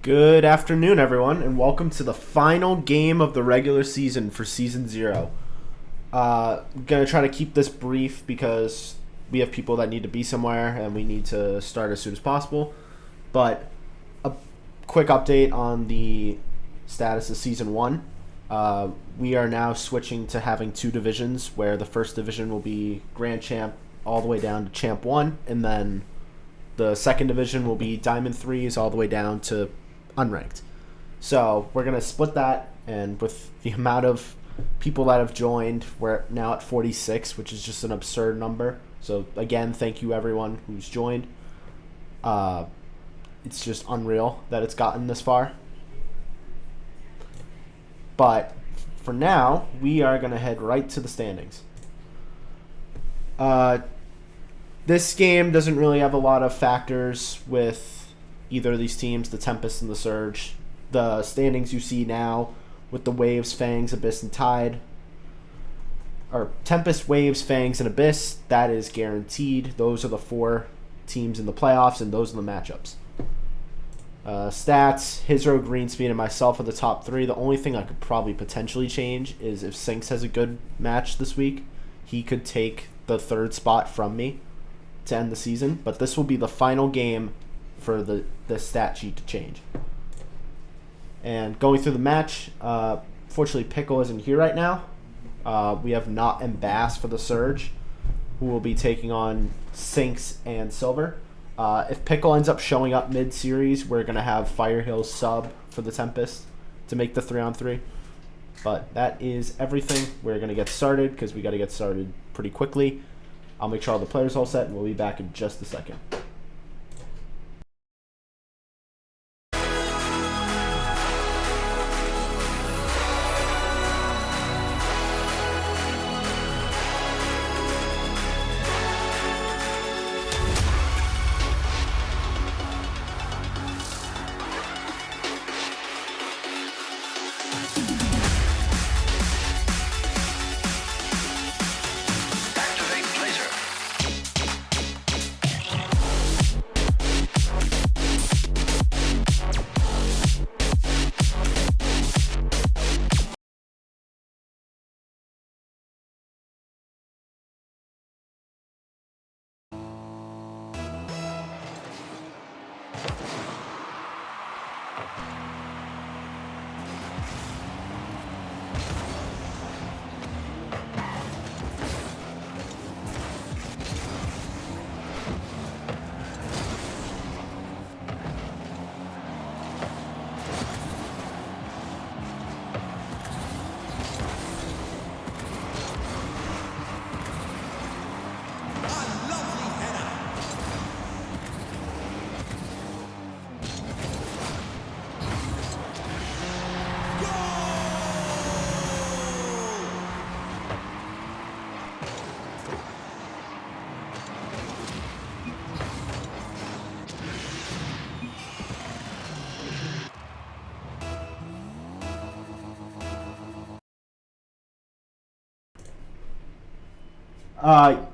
Good afternoon, everyone, and welcome to the final game of the regular season for Season 0. I'm going to try to keep this brief because we have people that need to be somewhere and we need to start as soon as possible. But a quick update on the status of Season 1. We are now switching to having two divisions where the first division will be Grand Champ all the way down to Champ 1, and then the second division will be Diamond 3s all the way down to unranked. So we're going to split that, and with the amount of people that have joined, we're now at 46, which is just an absurd number. So again, thank you everyone who's joined. It's just unreal that it's gotten this far. But for now, we are going to head right to the standings. This game doesn't really have a lot of factors with either of these teams, the Tempest and the Surge. The standings you see now with the Waves, Fangs, Abyss, and Tide, or Tempest, Waves, Fangs, and Abyss, that is guaranteed. Those are the four teams in the playoffs, and those are the matchups. Stats, Hizro, Greenspeed, and myself are the top three. The only thing I could probably potentially change is if Sinks has a good match this week, he could take the third spot from me to end the season. But this will be the final game for the stat sheet to change. And going through the match, fortunately Pickle isn't here right now. We have Knot and Bass for the Surge, who will be taking on Sinks and Silver. If Pickle ends up showing up mid-series, we're going to have Firehill sub for the Tempest to make the 3-on-3. But that is everything. We're going to get started because we got to get started pretty quickly. I'll make sure all the players are all set, and we'll be back in just a second.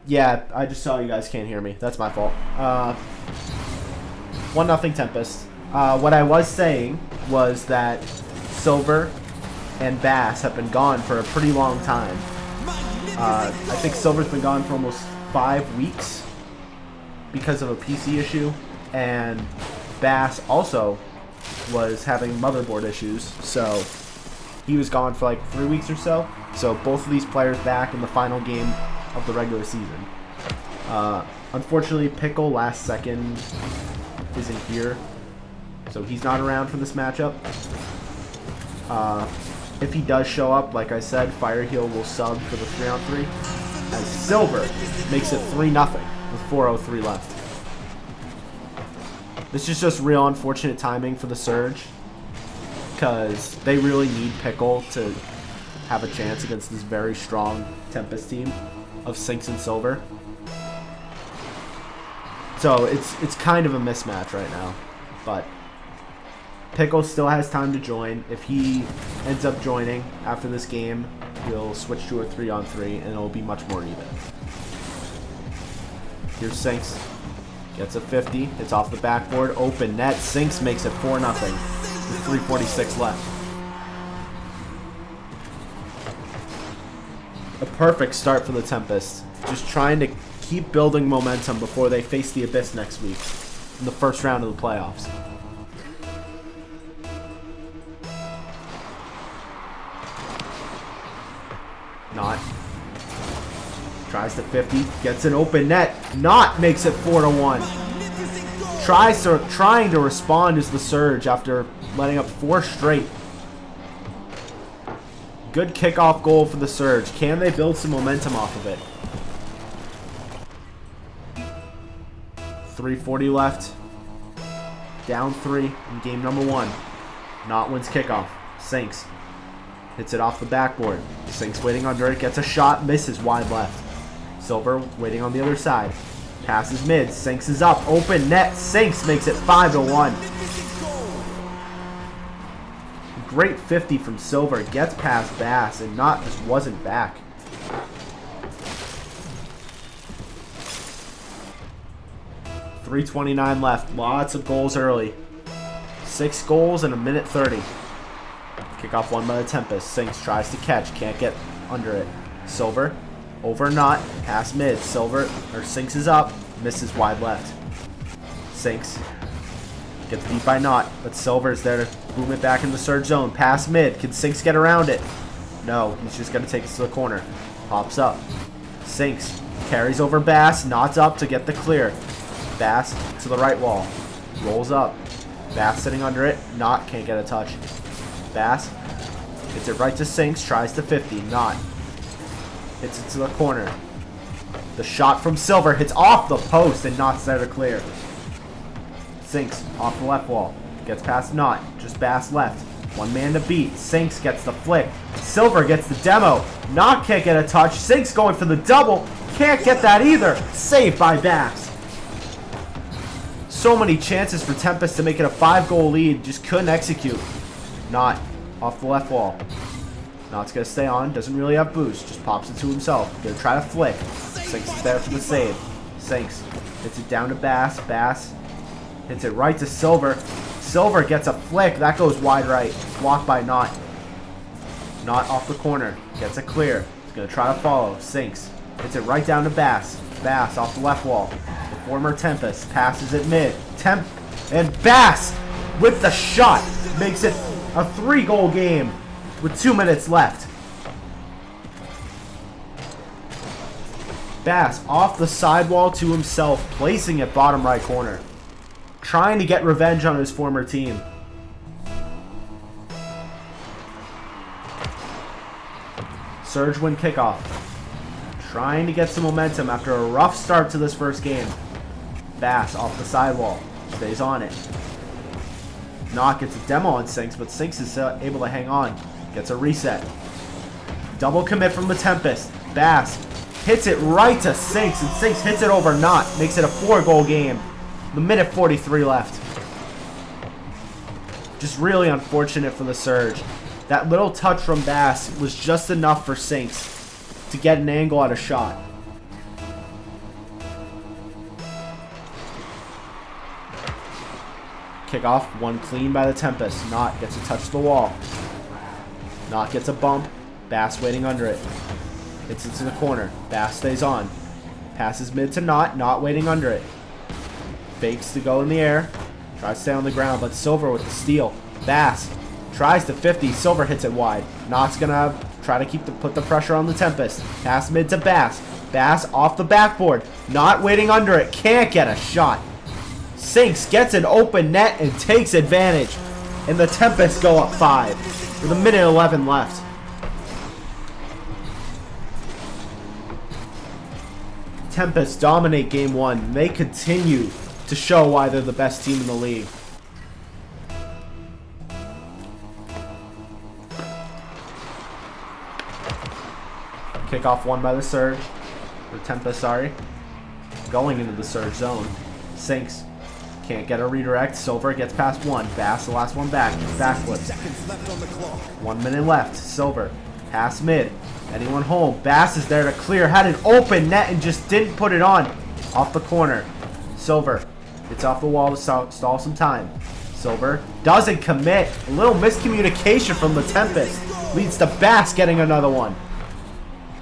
Yeah, I just saw you guys can't hear me. That's my fault. 1-0 Tempest. What I was saying was that Silver and Bass have been gone for a pretty long time. I think Silver's been gone for almost 5 weeks because of a PC issue, and Bass also was having motherboard issues, so he was gone for like 3 weeks or so. So both of these players back in the final game of the regular season. Unfortunately, Pickle last second isn't here, so he's not around for this matchup. If he does show up, like I said, Firehill will sub for the 3-on-3, as Silver makes it 3-0 with 4:03 left. This is just real unfortunate timing for the Surge, because they really need Pickle to have a chance against this very strong Tempest team of Sinks and Silver. So it's kind of a mismatch right now, but Pickle still has time to join. If he ends up joining after this game, we'll switch to a 3-on-3 and it'll be much more even. Here's Sinks. Gets a 50. It's off the backboard. Open net. Sinks makes it 4-0. with 3:46 left. A perfect start for the Tempest. Just trying to keep building momentum before they face the Abyss next week in the first round of the playoffs. Not. Tries to 50, gets an open net. Not makes it 4-1. Trying to respond is the Surge after letting up 4 straight. Good kickoff goal for the Surge. Can they build some momentum off of it? 3:40 left. Down 3 in game number 1. Not wins kickoff. Sinks. Hits it off the backboard. Sinks waiting under it. Gets a shot. Misses wide left. Silver waiting on the other side. Passes mid. Sinks is up. Open net. Sinks makes it 5-1. Great 50 from Silver. Gets past Bass and Not just wasn't back. .329 left. Lots of goals early. 6 goals in a minute 30. Kickoff won by the Tempest. Sinks tries to catch. Can't get under it. Silver. Over Not. Pass mid. Sinks is up. Misses wide left. Sinks. Gets beat by Not. But Silver is there to boom it back in the Surge zone. Pass mid. Can Sinks get around it? No. He's just going to take it to the corner. Pops up. Sinks. Carries over Bass. Not's up to get the clear. Bass to the right wall. Rolls up. Bass sitting under it. Not can't get a touch. Bass hits it right to Sinks. Tries to 50. Not. Hits it to the corner. The shot from Silver hits off the post and Not's there to clear. Sinks off the left wall. Gets past Not. Just Bass left. One man to beat. Sinks gets the flick. Silver gets the demo. Not can't get a touch. Sinks going for the double. Can't get that either. Saved by Bass. So many chances for Tempest to make it a 5-goal lead. Just couldn't execute. Not off the left wall. Not's going to stay on. Doesn't really have boost. Just pops it to himself. Going to try to flick. Sinks is there for the save. Sinks hits it down to Bass. Bass hits it right to Silver. Silver gets a flick. That goes wide right. Blocked by Not. Not off the corner. Gets a clear. He's going to try to follow. Sinks. Hits it right down to Bass. Bass off the left wall. The former Tempest passes it mid. And Bass with the shot makes it a 3-goal game with 2 minutes left. Bass off the sidewall to himself, placing it bottom right corner. Trying to get revenge on his former team. Surge win kickoff. Trying to get some momentum after a rough start to this first game. Bass off the sidewall. Stays on it. Not gets a demo on Sinks, but Sinks is able to hang on. Gets a reset. Double commit from the Tempest. Bass hits it right to Sinks, and Sinks hits it over Not. Makes it a 4-goal game. The minute 43 left. Just really unfortunate for the Surge. That little touch from Bass was just enough for Sinks to get an angle at a shot. Kickoff, one clean by the Tempest. Not gets a touch to the wall. Not gets a bump. Bass waiting under it. Hits it to the corner. Bass stays on. Passes mid to Not. Not waiting under it. Fakes to go in the air. Tries to stay on the ground, but Silver with the steal. Bass tries to 50. Silver hits it wide. Not's gonna try to put the pressure on the Tempest. Pass mid to Bass. Bass off the backboard. Not waiting under it. Can't get a shot. Sinks gets an open net and takes advantage. And the Tempest go up 5 with a minute 11 left. Tempest dominate game 1. They continue to show why they're the best team in the league. Kickoff won by the Surge. Or Tempest, sorry. Going into the Surge zone. Sinks. Can't get a redirect. Silver gets past one. Bass, the last one back. Backflips. 1 minute left. Silver. Pass mid. Anyone home? Bass is there to clear. Had an open net and just didn't put it on. Off the corner. Silver. It's off the wall to stall some time. Silver doesn't commit. A little miscommunication from the Tempest leads to Bass getting another one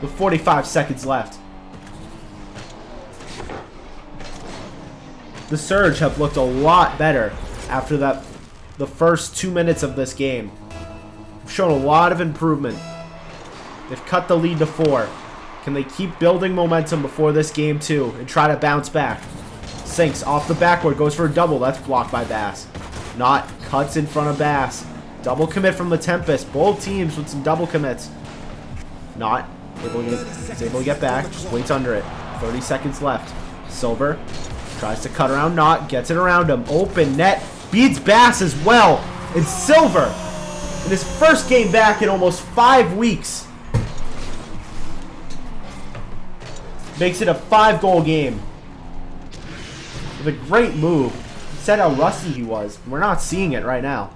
with 45 seconds left. The Surge have looked a lot better after the first 2 minutes of this game. They've shown a lot of improvement. They've cut the lead to 4. Can they keep building momentum before this game 2 and try to bounce back? Sinks off the backboard, goes for a double. That's blocked by Bass. Not cuts in front of Bass. Double commit from the Tempest. Both teams with some double commits. Not able to get back. Just waits under it. 30 seconds left. Silver tries to cut around Knott. Gets it around him. Open net. Beats Bass as well. And Silver, in his first game back in almost 5 weeks, makes it a 5-goal game. With a great move. He said how rusty he was. We're not seeing it right now.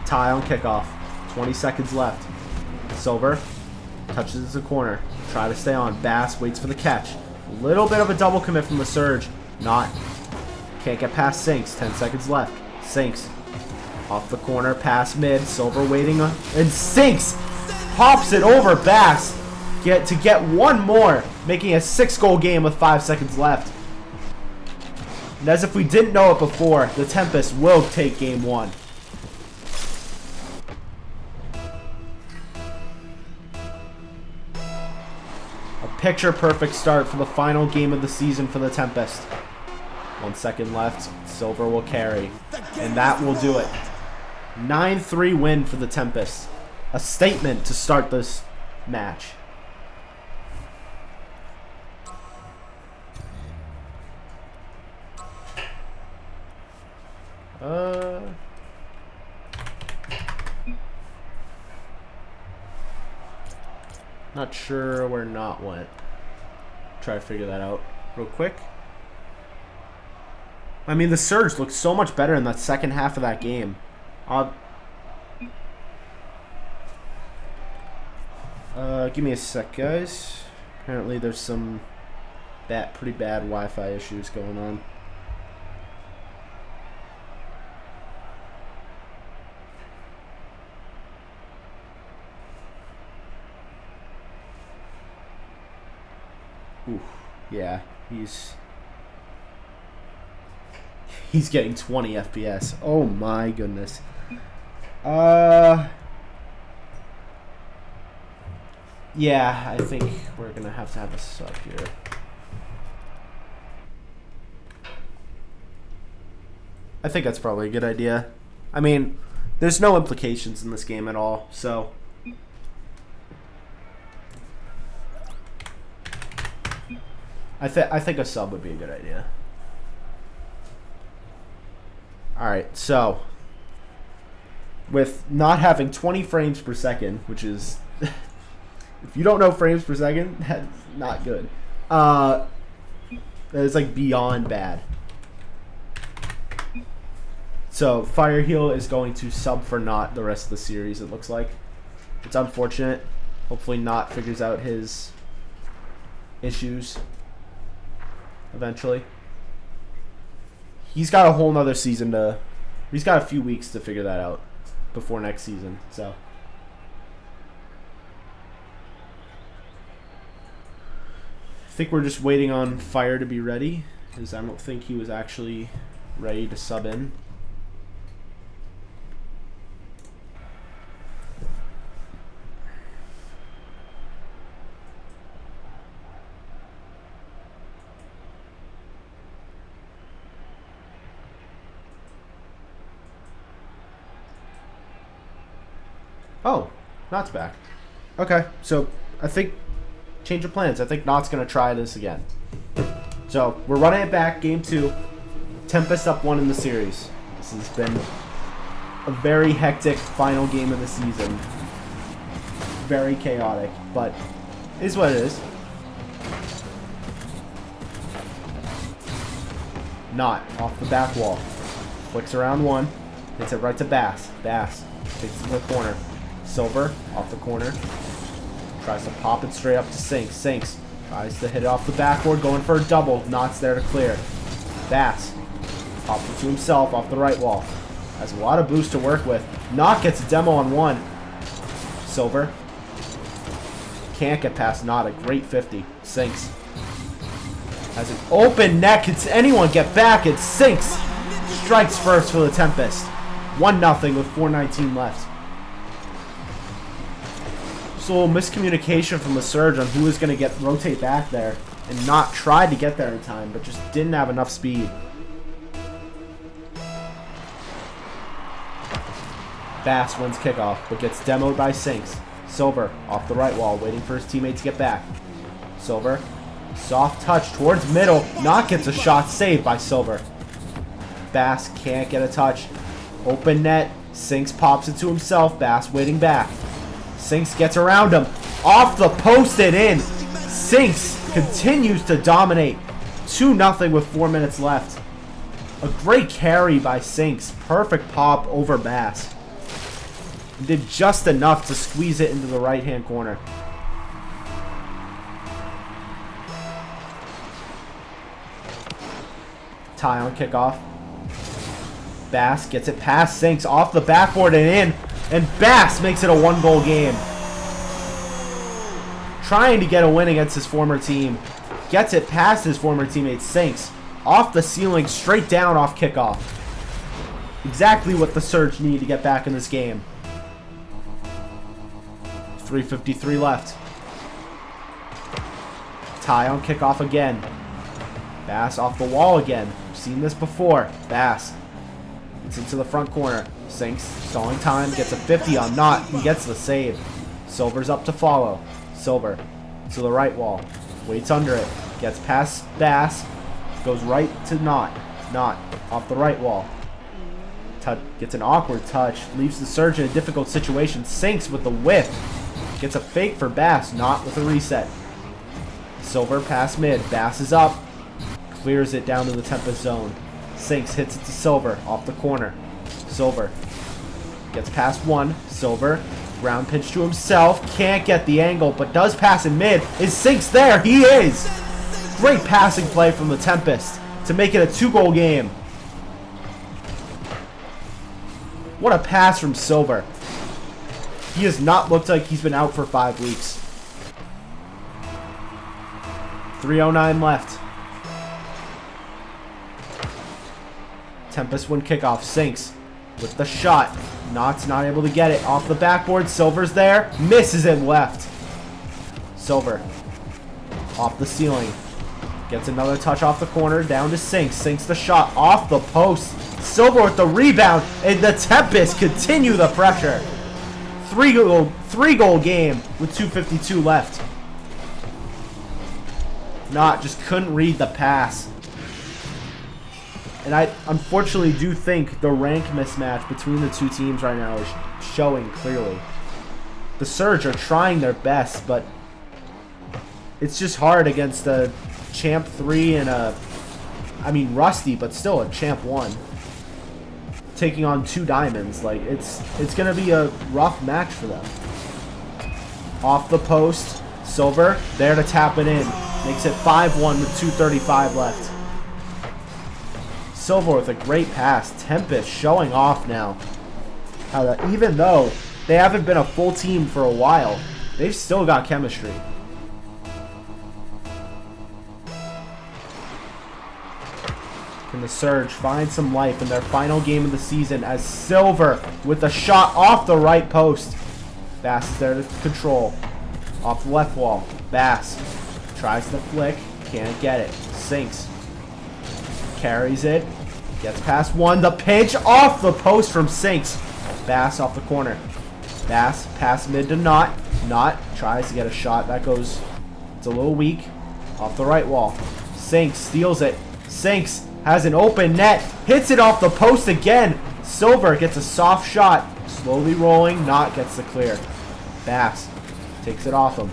Tie on kickoff. 20 seconds left. Silver touches the corner. Try to stay on. Bass waits for the catch. A little bit of a double commit from the Surge. Not. Can't get past Sinks. 10 seconds left. Sinks off the corner. Pass mid. Silver waiting on. And Sinks pops it over Bass. To get one more, making a 6-goal game with 5 seconds left. And as if we didn't know it before, the Tempest will take game 1. A picture-perfect start for the final game of the season for the Tempest. 1 second left. Silver will carry. And that will do it. 9-3 win for the Tempest. A statement to start this match. Not sure where Knott went. Try to figure that out real quick. I mean, the Surge looked so much better in that second half of that game. Give me a sec, guys. Apparently there's some pretty bad Wi-Fi issues going on. Ooh, yeah, he's getting 20 FPS. Oh my goodness. Yeah, I think we're gonna have a sub here. I think that's probably a good idea. I mean, there's no implications in this game at all, so I think a sub would be a good idea. Alright, so with not having 20 frames per second, which is if you don't know frames per second, that's not good. That is like beyond bad. So Fireheal is going to sub for Knott the rest of the series, it looks like. It's unfortunate. Hopefully Knott figures out his issues eventually. He's got a whole nother season to... He's got a few weeks to figure that out before next season, so... I think we're just waiting on Fire to be ready, because I don't think he was actually ready to sub in. Oh, Knott's back. Okay, so I think change of plans. I think Knott's going to try this again. So we're running it back, game 2. Tempest up 1 in the series. This has been a very hectic final game of the season. Very chaotic, but it is what it is. Knott off the back wall. Flicks around 1. Hits it right to Bass. Bass takes it to the corner. Silver off the corner. Tries to pop it straight up to Sinks. Sinks Tries to hit it off the backboard, going for a double. Knot's there to clear. Bass pops it to himself off the right wall. Has a lot of boost to work with. Knot gets a demo on one. Silver. Can't get past Knot. A great 50. Sinks. Has an open net. Can anyone get back? It sinks. Strikes first for the Tempest. 1-0 with 4:19 left. Just a little miscommunication from the Surge on who was going to rotate back there. And Knot tried to get there in time, but just didn't have enough speed. Bass wins kickoff, but gets demoed by Sinks. Silver off the right wall, waiting for his teammate to get back. Silver, soft touch towards middle. Knot gets a shot saved by Silver. Bass can't get a touch. Open net. Sinks pops it to himself. Bass waiting back. Sinks gets around him. Off the post and in. Sinks continues to dominate. 2-0 with 4 minutes left. A great carry by Sinks. Perfect pop over Bass. Did just enough to squeeze it into the right-hand corner. Tie on kickoff. Bass gets it past Sinks off the backboard and in. And Bass makes it a 1-goal game. Trying to get a win against his former team. Gets it past his former teammate Sinks. Off the ceiling, straight down off kickoff. Exactly what the Surge need to get back in this game. 3:53 left. Tie on kickoff again. Bass off the wall again. We've seen this before. Bass. It's into the front corner. Sinks, stalling time, gets a 50 on Knot. He gets the save. Silver's up to follow. Silver to the right wall. Waits under it. Gets past Bass. Goes right to Knot. Knot off the right wall. Gets an awkward touch. Leaves the Surge in a difficult situation. Sinks with the whiff. Gets a fake for Bass. Knot with a reset. Silver past mid. Bass is up. Clears it down to the Tempest zone. Sinks hits it to Silver off the corner. Silver gets past one. Silver ground pinch to himself. Can't get the angle, but does pass in mid. Is Sinks there? He is. Great passing play from the Tempest to make it a 2-goal game. What a pass from Silver. He has not looked like he's been out for 5 weeks. 3:09 left. Tempest win kickoff. Sinks with the shot. Knot's not able to get it. Off the backboard. Silver's there. Misses it left. Silver off the ceiling. Gets another touch off the corner. Down to Sinks. Sinks the shot off the post. Silver with the rebound. And the Tempest continue the pressure. 3-goal game with 2:52 left. Knot just couldn't read the pass. And I unfortunately do think the rank mismatch between the two teams right now is showing clearly. The Surge are trying their best, but it's just hard against a Champ 3 and Rusty, but still a Champ 1. Taking on 2 diamonds. Like, it's going to be a rough match for them. Off the post. Silver there to tap it in. Makes it 5-1 with 2:35 left. Silver with a great pass. Tempest showing off now. How that, even though they haven't been a full team for a while, they've still got chemistry. Can the Surge find some life in their final game of the season as Silver with a shot off the right post. Bass is there to control. Off the left wall. Bass tries to flick. Can't get it. Sinks. Carries it. Gets past one. The pinch off the post from Sinks. Bass off the corner. Bass past mid to Knot. Knot tries to get a shot. That goes, it's a little weak. Off the right wall. Sinks steals it. Sinks has an open net. Hits it off the post again. Silver gets a soft shot. Slowly rolling. Knot gets the clear. Bass takes it off him.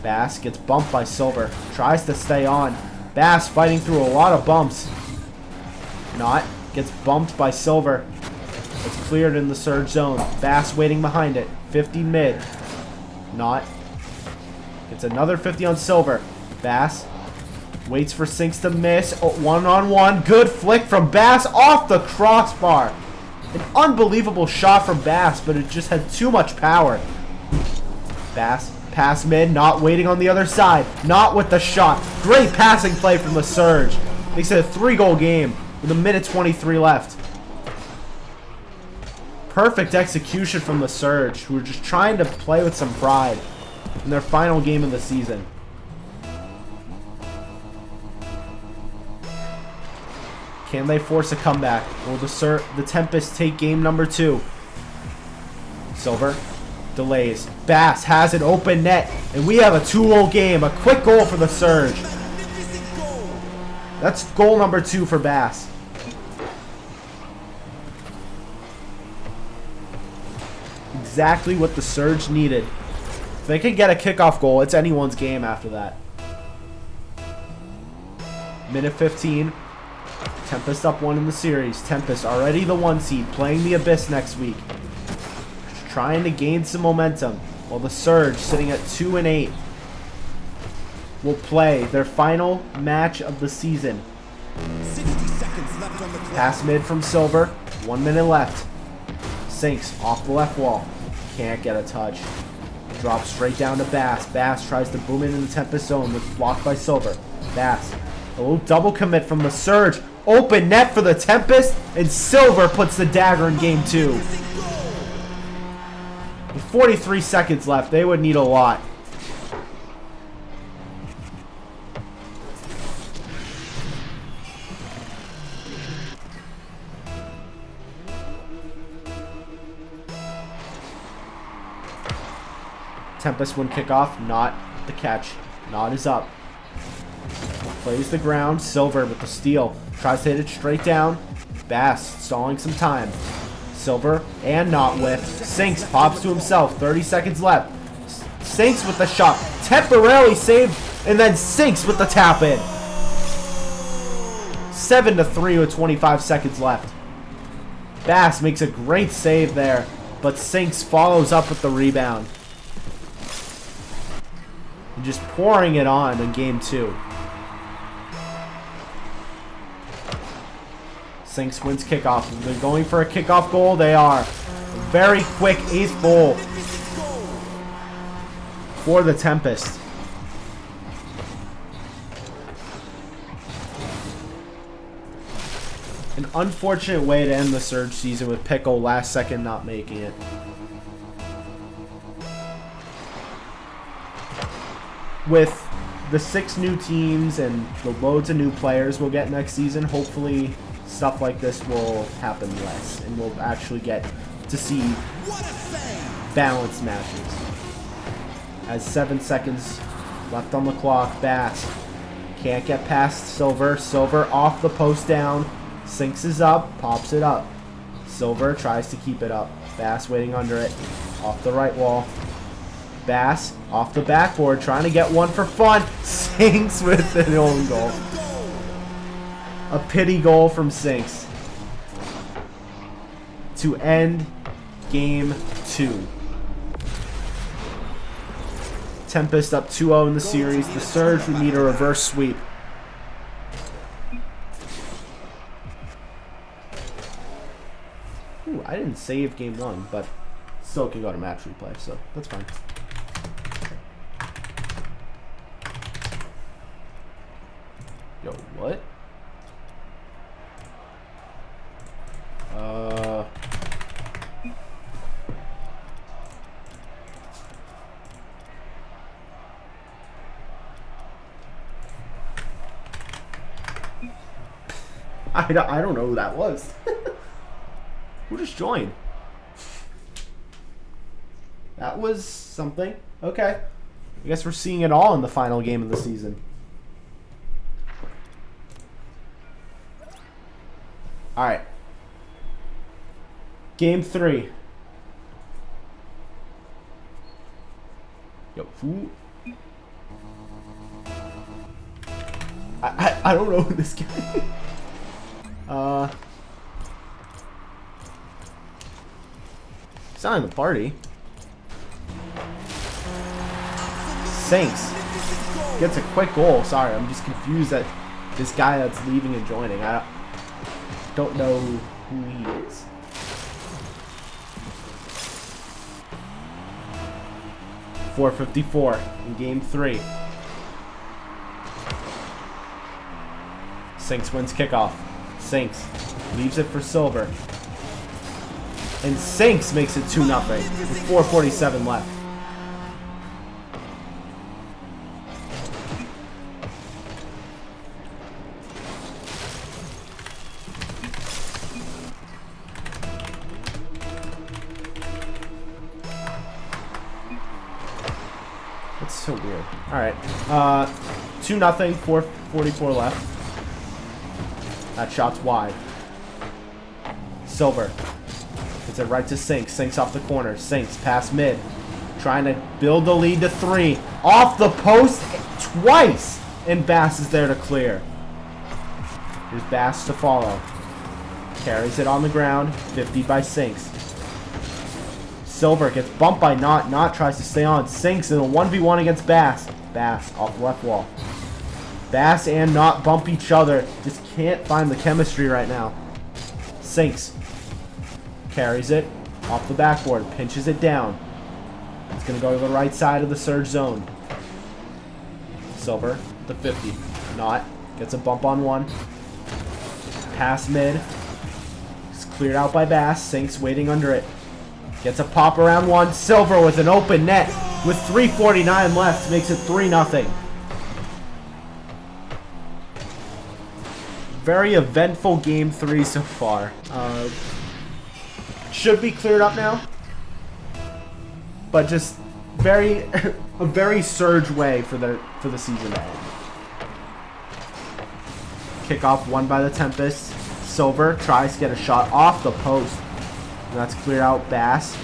Bass gets bumped by Silver. Tries to stay on. Bass fighting through a lot of bumps. Knot gets bumped by Silver. It's cleared in the Surge zone. Bass waiting behind it. 50 mid. Knot gets another 50 on Silver. Bass waits for Sinks to miss. Oh, one-on-one. Good flick from Bass off the crossbar. An unbelievable shot from Bass, but it just had too much power. Bass, pass mid, not waiting on the other side. Not with the shot. Great passing play from the Surge. Makes it a 3-goal game with 1:23 left. Perfect execution from the Surge, who are just trying to play with some pride in their final game of the season. Can they force a comeback? Will the Tempest take game number 2? Silver delays. Bass has an open net, and we have a 2-goal game. A quick goal for the Surge. That's goal number 2 for Bass. Exactly what the Surge needed. If they can get a kickoff goal, it's anyone's game after that. Minute 15. Tempest up 1 in the series. Tempest already the 1 seed, playing the Abyss next week. Just trying to gain some momentum, while the Surge, sitting at 2-8, will play their final match of the season. 60 seconds left on the clock. Pass mid from Silver. 1 minute left. Sinks off the left wall. Can't get a touch. Drops straight down to Bass. Bass tries to boom it in the Tempest zone, but blocked by Silver. Bass. A little double commit from the Surge. Open net for the Tempest, and Silver puts the dagger in game 2. With 43 seconds left, they would need a lot. Tempest win kickoff, not the catch. Not is up. Plays the ground. Silver with the steal. Tries to hit it straight down. Bass stalling some time. Silver and not with. Sinks pops to himself. 30 seconds left. Sinks with the shot. Temporarily saved, and then Sinks with the tap in. 7-3 with 25 seconds left. Bass makes a great save there, but Sinks follows up with the rebound. And just pouring it on in game 2. Sinks wins kickoff. They're going for a kickoff goal. They are. A very quick 8th goal for the Tempest. An unfortunate way to end the Surge season, with Pickle last second not making it. With the 6 new teams and the loads of new players we'll get next season, hopefully stuff like this will happen less, and we'll actually get to see balanced matches. As 7 seconds left on the clock, Bass can't get past Silver. Silver off the post down. Sinks is up, pops it up. Silver tries to keep it up. Bass waiting under it. Off the right wall. Bass off the backboard, trying to get one for fun. Sinks with an own goal. A pity goal from Sinks to end game 2. Tempest up 2-0 in the series. The Surge would need a reverse sweep. Ooh, I didn't save game 1, but still can go to match replay, so that's fine. Yo, what? I don't know who that was. Who just joined? That was something. Okay. I guess we're seeing it all in the final game of the season. Alright. Game 3. Yo, who? I don't know who this guy is. He's not in the party. Sinks. gets a quick goal. Sorry, I'm just confused that this guy that's leaving and joining. I don't know who he is. .454 in game 3. Sinks wins kickoff. Sinks leaves it for Silver. And Sinks makes it 2-0 with 4:47 left. That's so weird. Alright. 2-0, 4:44 left. That shot's wide. Silver. Gets it right to Sinks. Sinks off the corner. Sinks past mid. Trying to build the lead to 3. Off the post twice. And Bass is there to clear. Here's Bass to follow. Carries it on the ground. 50 by Sinks. Silver gets bumped by Knott. Knott tries to stay on. Sinks in a 1v1 against Bass. Bass off the left wall. Bass and Knott bump each other. Just can't find the chemistry right now. Sinks. Carries it. Off the backboard. Pinches it down. It's going to go to the right side of the surge zone. Silver, the 50. Knott gets a bump on one. Pass mid. It's cleared out by Bass. Sinks waiting under it. Gets a pop around one. Silver with an open net with 3:49 left. Makes it 3-0. Very eventful game 3 so far. Should be cleared up now. But just a very surge way for the season to end. Kickoff won by the Tempest. Silver tries to get a shot off the post. And that's cleared out. Bass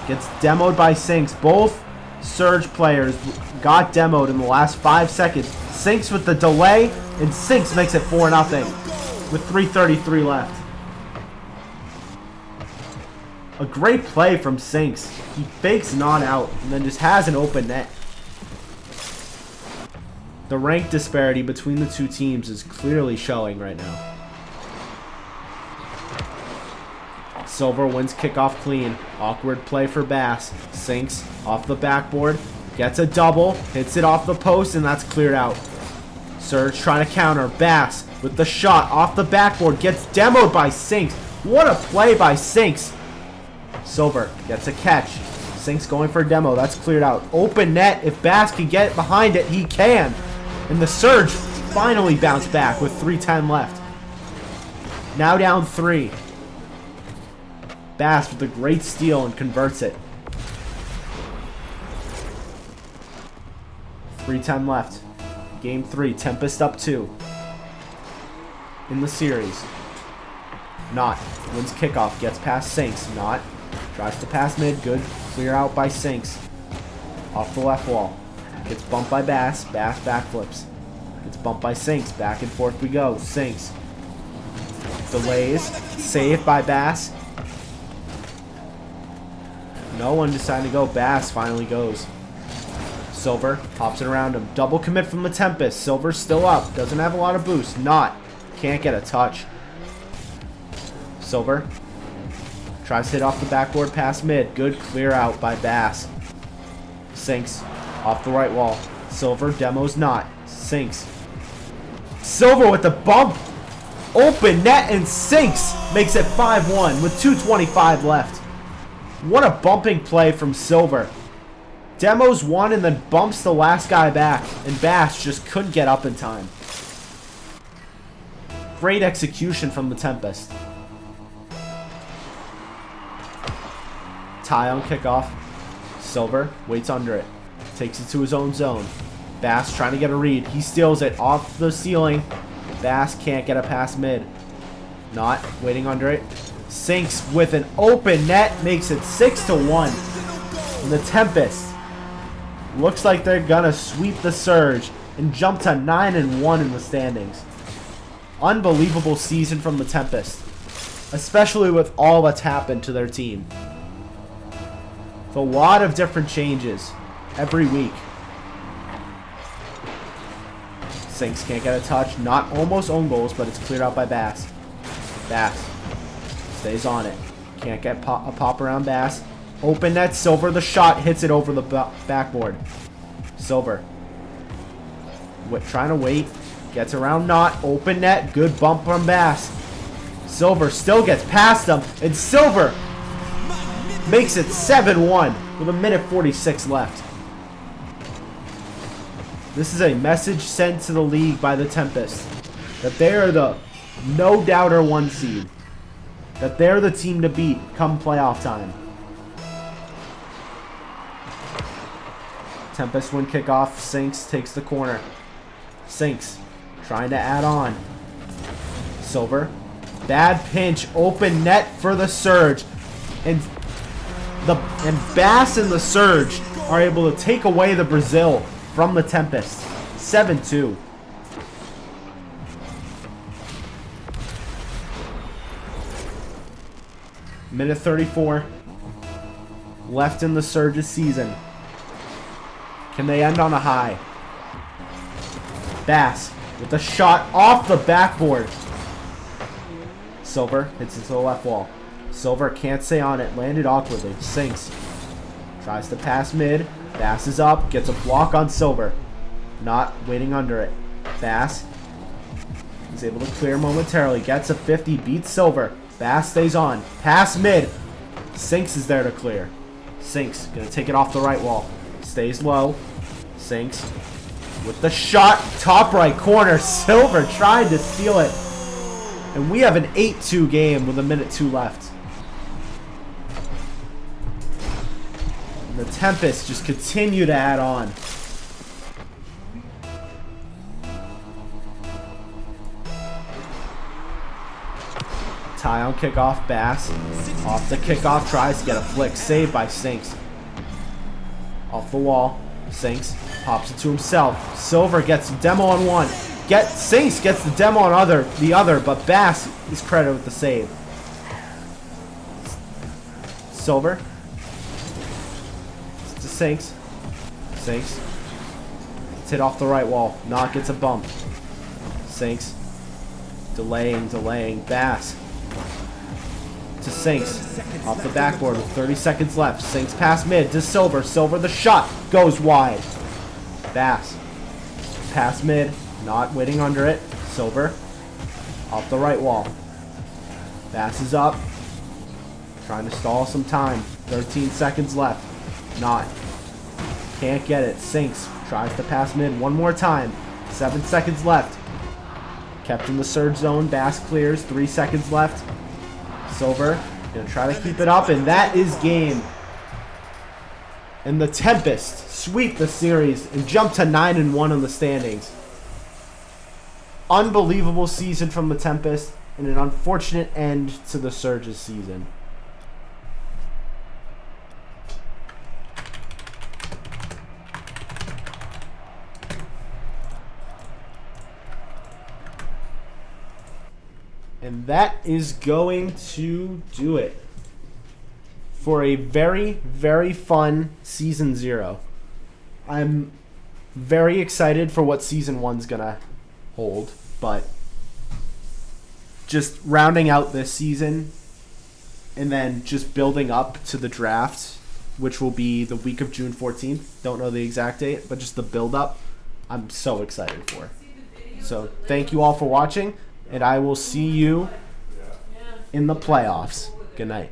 gets demoed by Sinks. Both surge players got demoed in the last 5 seconds. Sinks with the delay, and Sinks makes it 4-0 with 3:33 left. A great play from Sinks. He fakes Knott out and then just has an open net. The rank disparity between the two teams is clearly showing right now. Silver wins kickoff clean. Awkward play for Bass. Sinks off the backboard. Gets a double. Hits it off the post, and that's cleared out. Surge trying to counter. Bass with the shot off the backboard. Gets demoed by Sinks. What a play by Sinks. Silver gets a catch. Sinks going for a demo. That's cleared out. Open net. If Bass can get behind it, he can. And the Surge finally bounced back with 3:10 left. Now down 3. Bass with a great steal and converts it. 3:10 left. Game 3. Tempest up 2. In the series. Knott wins kickoff. Gets past Sinks. Knott tries to pass mid. Good. Clear out by Sinks. Off the left wall. Gets bumped by Bass. Bass backflips. Gets bumped by Sinks. Back and forth we go. Sinks. Delays. Saved by Bass. No one decided to go. Bass finally goes. Silver hops it around him. Double commit from the Tempest. Silver's still up. Doesn't have a lot of boost. Knott can't get a touch. Silver tries to hit off the backboard past mid. Good clear out by Bass. Sinks off the right wall. Silver demos Knott. Sinks. Silver with the bump. Open net, and Sinks makes it 5-1 with 2:25 left. What a bumping play from Silver. Demos one and then bumps the last guy back, and Bass just couldn't get up in time. Great execution from the Tempest. Tie on kickoff. Silver waits under it. Takes it to his own zone. Bass trying to get a read. He steals it off the ceiling. Bass can't get a pass mid. Knott waiting under it. Sinks with an open net. Makes it 6-1. And the Tempest looks like they're gonna sweep the Surge and jump to 9-1 in the standings. Unbelievable season from the Tempest, especially with all that's happened to their team. It's a lot of different changes every week. Sinks can't get a touch. Not almost own goals, but it's cleared out by Bass. Bass stays on it. Can't get a pop around Bass. Open net, Silver. The shot hits it over the backboard. Silver. Trying to wait. Gets around Knott. Open net. Good bump from Bass. Silver still gets past him. And Silver makes it 7-1 with 1:46 left. This is a message sent to the league by the Tempest that they are the no-doubter 1 seed. That they're the team to beat come playoff time. Tempest win kickoff. Sinks takes the corner. Sinks trying to add on. Silver. Bad pinch. Open net for the Surge. And Bass and the Surge are able to take away the Brazil from the Tempest. 7-2. Minute 34 left in the Surge's season. Can they end on a high? Bass with a shot off the backboard. Silver hits into the left wall. Silver can't stay on it. Landed awkwardly. Sinks. Tries to pass mid. Bass is up. Gets a block on Silver. Not waiting under it. Bass is able to clear momentarily. Gets a 50. Beats Silver. Bass stays on. Pass mid. Sinks is there to clear. Sinks gonna take it off the right wall. Stays low. Sinks with the shot. Top right corner. Silver tried to steal it. And we have an 8-2 game with 1:02 left. And the Tempest just continue to add on. Tie on kickoff. Bass off the kickoff. Tries to get a flick. Saved by Sinks. Off the wall. Sinks pops it to himself. Silver gets a demo on one. Sinks gets the demo on the other, but Bass is credited with the save. Silver to Sinks. Sinks. It's hit off the right wall. Knott gets a bump. Sinks. Delaying. Bass to Sinks. Off the backboard with 30 seconds left. Sinks pass mid to Silver. Silver the shot goes wide. Bass. Pass mid. Not waiting under it. Silver. Off the right wall. Bass is up. Trying to stall some time. 13 seconds left. Knott. Can't get it. Sinks. Tries to pass mid one more time. 7 seconds left. Kept in the Surge zone. Bass clears. 3 seconds left. Silver. Gonna try to keep it up. And that is game. And the Tempest sweep the series and jump to 9-1 on the standings. Unbelievable season from the Tempest and an unfortunate end to the Surge's season. And that is going to do it for a very, very fun Season 0. I'm very excited for what Season 1's going to hold, but just rounding out this season and then just building up to the draft, which will be the week of June 14th. Don't know the exact date, but just the build up, I'm so excited for. So thank you all for watching, and I will see you in the playoffs. Good night.